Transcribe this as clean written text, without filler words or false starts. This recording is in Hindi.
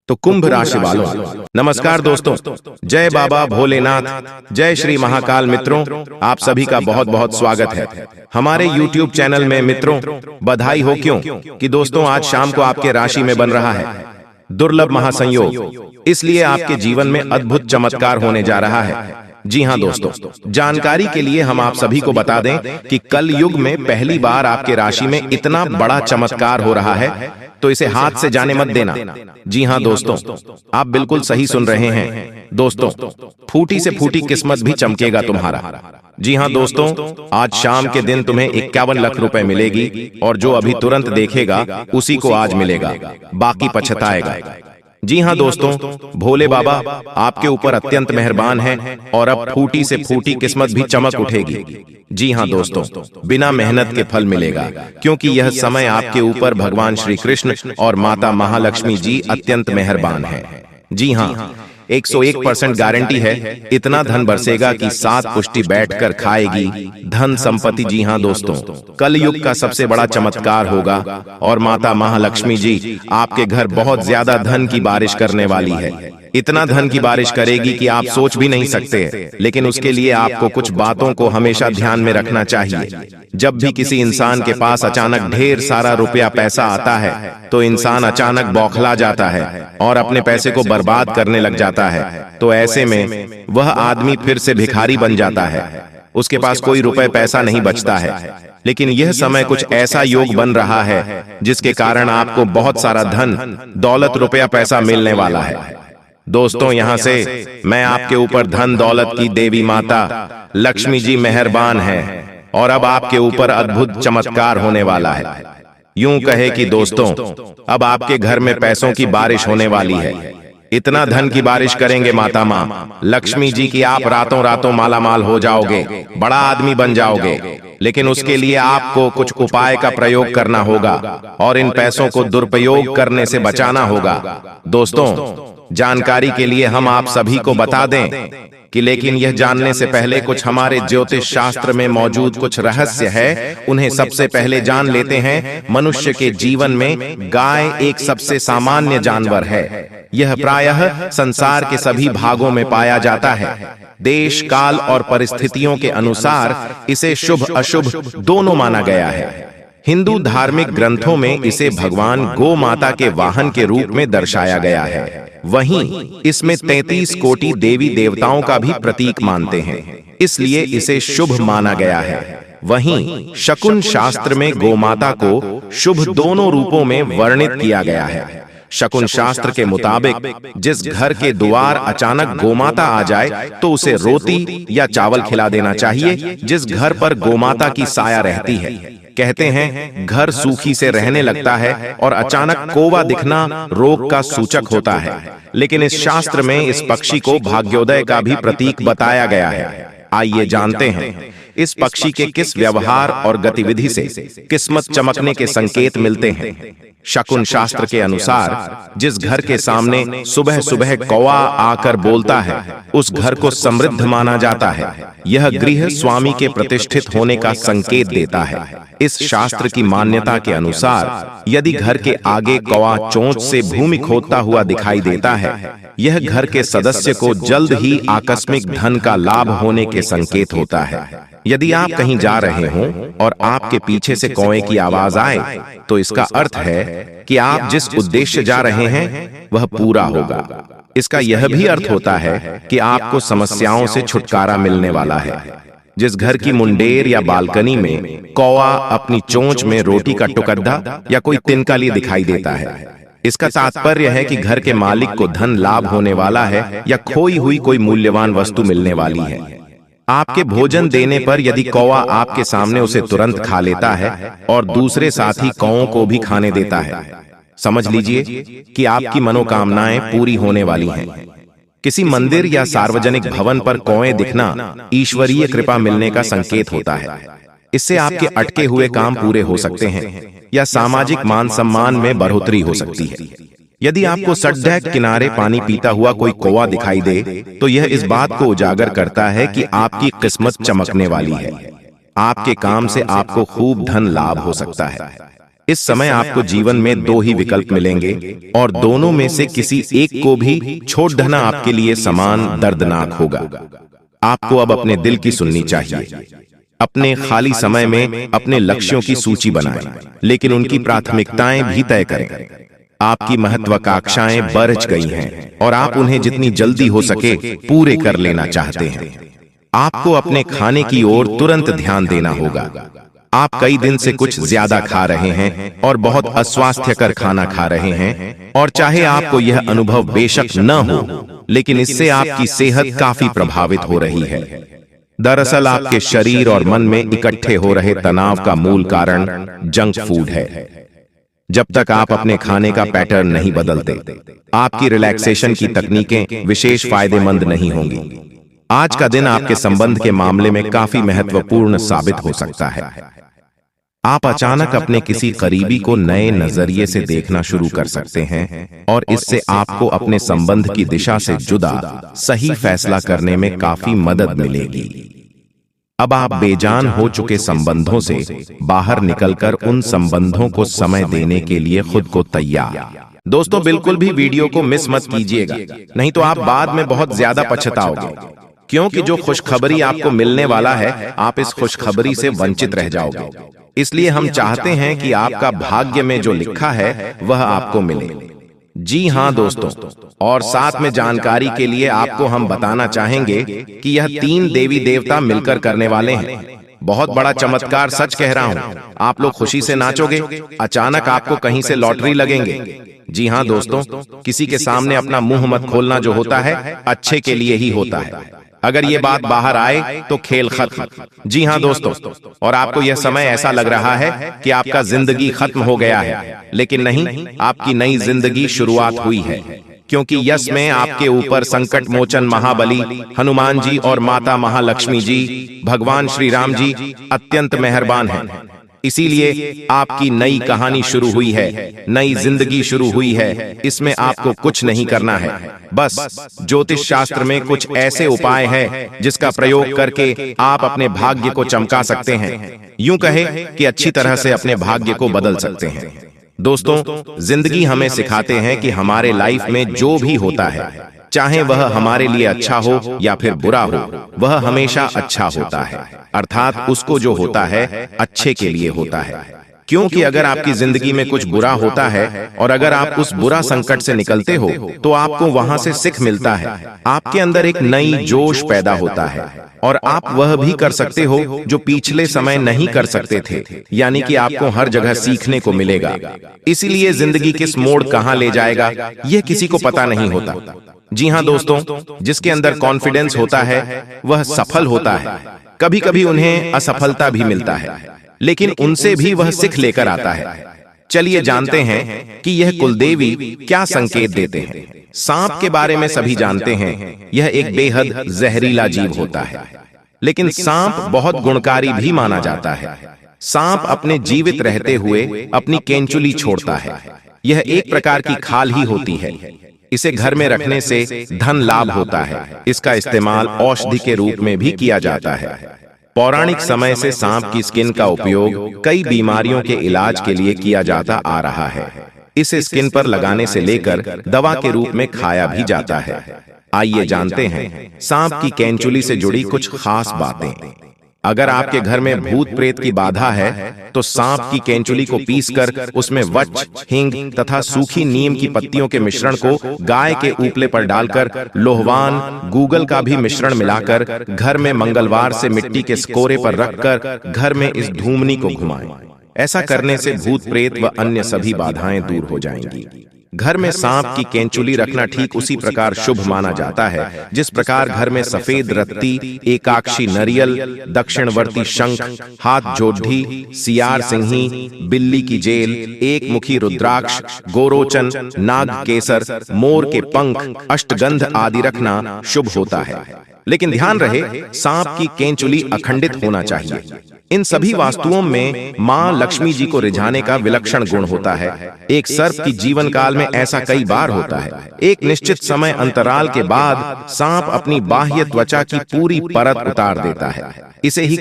तो कुंभ राशि वालों, नमस्कार दोस्तों। जय बाबा भोलेनाथ, जय श्री महाकाल। मित्रों, आप सभी का बहुत बहुत स्वागत है हमारे YouTube चैनल में। मित्रों, बधाई हो क्यों कि दोस्तों आज शाम को आपके राशि में बन रहा है दुर्लभ महासंयोग, इसलिए आपके जीवन में अद्भुत चमत्कार होने जा रहा है। जी हाँ दोस्तों, जानकारी के लिए हम आप सभी को बता दें कि कल युग में पहली बार आपके राशि में इतना बड़ा चमत्कार हो रहा है, तो इसे हाथ से जाने मत देना। जी हाँ दोस्तों, आप बिल्कुल सही सुन रहे हैं दोस्तों, फूटी से फूटी किस्मत भी चमकेगा तुम्हारा। जी हाँ दोस्तों, आज शाम के दिन तुम्हें 51 लाख रुपए मिलेगी, और जो अभी तुरंत देखेगा उसी को आज मिलेगा, बाकी पछताएगा। जी हाँ दोस्तों, भोले बाबा आपके ऊपर अत्यंत मेहरबान हैं और अब फूटी से फूटी किस्मत भी चमक उठेगी। जी हाँ दोस्तों, बिना मेहनत के फल मिलेगा, क्योंकि यह समय आपके ऊपर भगवान श्री कृष्ण और माता महालक्ष्मी जी अत्यंत मेहरबान हैं। जी हाँ, 101% गारंटी है, इतना धन बरसेगा कि 7 पुष्टि बैठकर खाएगी धन संपत्ति। जी हाँ दोस्तों, कल युग का सबसे बड़ा चमत्कार होगा और माता महालक्ष्मी जी आपके घर बहुत ज्यादा धन की बारिश करने वाली है। इतना धन की बारिश करेगी कि आप सोच भी नहीं सकते। लेकिन उसके लिए आपको कुछ बातों को हमेशा ध्यान में रखना चाहिए। जब भी किसी इंसान के पास अचानक ढेर सारा रुपया पैसा आता है, तो इंसान अचानक बौखला जाता है और अपने पैसे को बर्बाद करने लग जाता है। तो ऐसे में वह आदमी फिर से भिखारी बन जाता है, उसके पास कोई रुपए पैसा नहीं बचता है। लेकिन यह समय कुछ ऐसा योग बन रहा है जिसके कारण आपको बहुत सारा धन दौलत रुपया पैसा मिलने वाला है। दोस्तों, यहाँ से मैं आपके ऊपर धन दौलत की देवी माता लक्ष्मी जी मेहरबान है और अब आपके ऊपर अद्भुत चमत्कार होने वाला है। यूं कहे कि दोस्तों, अब आपके घर में पैसों की बारिश होने वाली है। इतना धन की बारिश करेंगे माता माँ लक्ष्मी जी की आप रातों रातों मालामाल हो जाओगे, बड़ा आदमी बन जाओगे। लेकिन उसके लिए आपको कुछ उपाय का प्रयोग करना होगा और इन पैसों को दुरुपयोग करने से बचाना होगा। दोस्तों, जानकारी के लिए हम आप सभी को बता दें कि लेकिन यह जानने से पहले कुछ हमारे ज्योतिष शास्त्र में मौजूद कुछ रहस्य है, उन्हें सबसे पहले जान लेते हैं। मनुष्य के जीवन में गाय एक सबसे सामान्य जानवर है। यह प्रायः संसार के सभी भागों में पाया जाता है। देश काल और परिस्थितियों के अनुसार इसे शुभ अशुभ दोनों माना गया है। हिंदू धार्मिक ग्रंथों में इसे भगवान गौ माता के वाहन के रूप में दर्शाया गया है। वहीं इसमें 33 कोटि देवी देवताओं का भी प्रतीक मानते हैं, इसलिए इसे शुभ माना गया है। वहीं शकुन शास्त्र में गोमाता को शुभ दोनों रूपों में वर्णित किया गया है। शकुन शास्त्र के मुताबिक जिस घर के द्वार अचानक गोमाता आ जाए तो उसे रोटी या चावल खिला देना चाहिए। जिस घर पर गोमाता की साया रहती है, कहते हैं घर सूखी से रहने लगता है और अचानक कौवा दिखना रोग का सूचक होता है। लेकिन इस शास्त्र में इस पक्षी को भाग्योदय का भी प्रतीक बताया गया है। आइए जानते हैं इस पक्षी के किस व्यवहार और गतिविधि से किस्मत चमकने के संकेत मिलते हैं। शकुन शास्त्र के अनुसार जिस घर के सामने सुबह सुबह कौवा आकर बोलता है, उस घर को समृद्ध माना जाता है। यह गृह स्वामी के प्रतिष्ठित होने का संकेत देता है। इस शास्त्र की मान्यता के अनुसार यदि घर के आगे कौवा चोंच से भूमि खोदता हुआ दिखाई देता है, यह घर के सदस्य को जल्द ही आकस्मिक धन का लाभ होने के संकेत होता है। यदि आप कहीं जा रहे हों और आपके पीछे से कौवे की आवाज आए, तो इसका अर्थ है कि आप जिस उद्देश्य जा रहे हैं वह पूरा होगा। इसका यह भी अर्थ होता है कि आपको समस्याओं से छुटकारा मिलने वाला है। जिस घर की मुंडेर या बालकनी में कौवा अपनी चोंच में रोटी का टुकड़ा या कोई तिनका लिए दिखाई देता है, इसका तात्पर्य है कि घर के मालिक को धन लाभ होने वाला है या खोई हुई कोई मूल्यवान वस्तु मिलने वाली है। आपके भोजन देने पर यदि कौवा आपके सामने उसे तुरंत खा लेता है और दूसरे साथी कौवों को भी खाने देता है, समझ लीजिए कि आपकी मनोकामनाएं पूरी होने वाली हैं। किसी मंदिर या सार्वजनिक भवन पर कौवे दिखना ईश्वरीय कृपा मिलने का संकेत होता है। इससे आपके अटके हुए काम पूरे हो सकते हैं या सामाजिक मान सम्मान में बढ़ोतरी हो सकती है। यदि आपको सड़क किनारे पानी पीता हुआ कोई कौवा दिखाई दे, तो यह इस बात को उजागर करता है कि आपकी किस्मत चमकने वाली है। आपके काम से आपको खूब धन लाभ हो सकता है। इस समय आपको जीवन में दो ही विकल्प मिलेंगे और दोनों में से किसी एक को भी छोड़ देना आपके लिए समान दर्दनाक होगा। आपको अब अपने दिल की सुननी चाहिए। अपने खाली समय में अपने लक्ष्यों की सूची बनाएं, लेकिन उनकी प्राथमिकताएं भी तय करें। आपकी महत्वाकांक्षाएं बढ़ गई हैं और आप उन्हें जितनी जल्दी हो सके पूरे कर लेना चाहते हैं। आपको अपने खाने की ओर तुरंत ध्यान देना होगा। आप कई दिन से कुछ ज्यादा खा रहे हैं और बहुत अस्वास्थ्यकर खाना खा रहे हैं, और चाहे आपको यह अनुभव बेशक न हो, लेकिन इससे आपकी सेहत काफी प्रभावित हो रही है। दरअसल आपके शरीर और मन में इकट्ठे हो रहे तनाव का मूल कारण जंक फूड है। जब तक आप अपने खाने का पैटर्न नहीं बदलते, आपकी रिलैक्सेशन की तकनीकें विशेष फायदेमंद नहीं होंगी। आज का दिन आपके संबंध के मामले में काफी महत्वपूर्ण साबित हो सकता है। आप अचानक अपने किसी करीबी को नए नजरिए से देखना शुरू कर सकते हैं और इससे आपको अपने संबंध की दिशा से जुदा सही फैसला करने में काफी मदद मिलेगी। अब आप बेजान हो चुके संबंधों से बाहर निकलकर उन संबंधों को समय देने के लिए खुद को तैयार। दोस्तों, बिल्कुल भी वीडियो को मिस मत कीजिएगा, नहीं तो आप बाद में बहुत ज्यादा पछताओगे, क्योंकि जो खुशखबरी आपको मिलने वाला है, आप इस खुशखबरी से वंचित रह जाओगे। इसलिए हम चाहते हैं कि आपका भाग्य में जो लिखा है वह आपको मिले। जी हाँ दोस्तों, और साथ में जानकारी के लिए आपको हम बताना चाहेंगे कि यह 3 देवी देवता मिलकर करने वाले हैं। बहुत बड़ा चमत्कार, सच कह रहा हूँ। आप लोग खुशी से नाचोगे, अचानक आपको कहीं से लॉटरी लगेंगे। जी हाँ दोस्तों, किसी के सामने अपना मुंह मत खोलना, जो होता है अच्छे के लिए ही होता है। अगर ये बात बाहर आए तो खेल खत्म। जी हाँ दोस्तों, और आपको यह समय ऐसा लग रहा है कि आपका जिंदगी खत्म हो गया है, लेकिन नहीं, आपकी नई जिंदगी शुरुआत हुई है, क्योंकि यश में आपके ऊपर संकट मोचन महाबली हनुमान जी और माता महालक्ष्मी जी, भगवान श्री राम जी अत्यंत मेहरबान हैं। इसीलिए आपकी नई कहानी शुरू हुई है, नई जिंदगी शुरू हुई है। इसमें आपको कुछ नहीं करना है, बस ज्योतिष शास्त्र में कुछ ऐसे उपाय हैं जिसका प्रयोग करके आप अपने भाग्य को चमका सकते हैं। यूं कहे कि अच्छी तरह से अपने भाग्य को बदल सकते हैं। दोस्तों, जिंदगी हमें सिखाते हैं कि हमारे लाइफ में जो भी होता है, चाहे वह हमारे लिए अच्छा हो या फिर बुरा हो, वह हमेशा अच्छा होता है। अर्थात उसको जो होता है अच्छे के लिए होता है। क्योंकि अगर आपकी जिंदगी में कुछ बुरा होता है और अगर आप उस बुरा संकट से निकलते हो, तो आपको वहां से सीख मिलता है। आपके अंदर एक नई जोश पैदा होता है और आप वह भी कर सकते हो जो पिछले समय नहीं कर सकते थे। यानी कि आपको हर जगह सीखने को मिलेगा। इसीलिए जिंदगी किस मोड़ कहां ले जाएगा, यह किसी को पता नहीं होता। जी हाँ दोस्तों, जिसके अंदर कॉन्फिडेंस होता है वह सफल होता है। कभी कभी उन्हें असफलता भी मिलता है, लेकिन उनसे भी वह सीख लेकर आता है। चलिए जानते हैं कि यह कुलदेवी क्या संकेत देते हैं। सांप के बारे में सभी जानते हैं, यह एक बेहद जहरीला जीव होता है, लेकिन सांप बहुत गुणकारी भी माना जाता है। सांप अपने जीवित रहते हुए अपनी केंचुली छोड़ता है। यह एक प्रकार की खाल ही होती है। इसे घर में रखने से धन लाभ होता है। इसका इस्तेमाल औषधि के रूप में भी किया जाता है। पौराणिक समय से सांप की स्किन का उपयोग कई बीमारियों के इलाज के लिए किया जाता आ रहा है। इसे स्किन पर लगाने से लेकर दवा के रूप में खाया भी जाता है। आइए जानते हैं सांप की केंचुली से जुड़ी कुछ खास बातें। अगर आपके घर में भूत प्रेत की बाधा है, तो सांप की केंचुली को पीसकर उसमें वच, हिंग तथा सूखी नीम की पत्तियों के मिश्रण को गाय के उपले पर डालकर लोहवान, गूगल का भी मिश्रण मिलाकर घर में मंगलवार से मिट्टी के स्कोरे पर रखकर घर में इस धूमनी को घुमाएं। ऐसा करने से भूत प्रेत व अन्य सभी बाधाएं दूर हो जाएंगी। घर में सांप की केंचुली रखना ठीक उसी प्रकार शुभ माना जाता है जिस प्रकार घर में सफेद रत्ती, एकाक्षी नरियल, दक्षिणवर्ती शंख, हाथ जोढ़ी, सियार सिंही, बिल्ली की जेल, एक मुखी रुद्राक्ष, गोरोचन, नाग केसर, मोर के पंख, अष्टगंध आदि रखना शुभ होता है। लेकिन ध्यान रहे, सांप की केंचुली अखंडित होना चाहिए। इन सभी वास्तुओं में मां लक्ष्मी जी को रिझाने का विलक्षण गुण होता है। एक सर्प की जीवन काल में ऐसा कई बार होता है। एक निश्चित समय अंतराल के बाद सांप अपनी बाह्य त्वचा की पूरी परत उतार देता है। इसे ही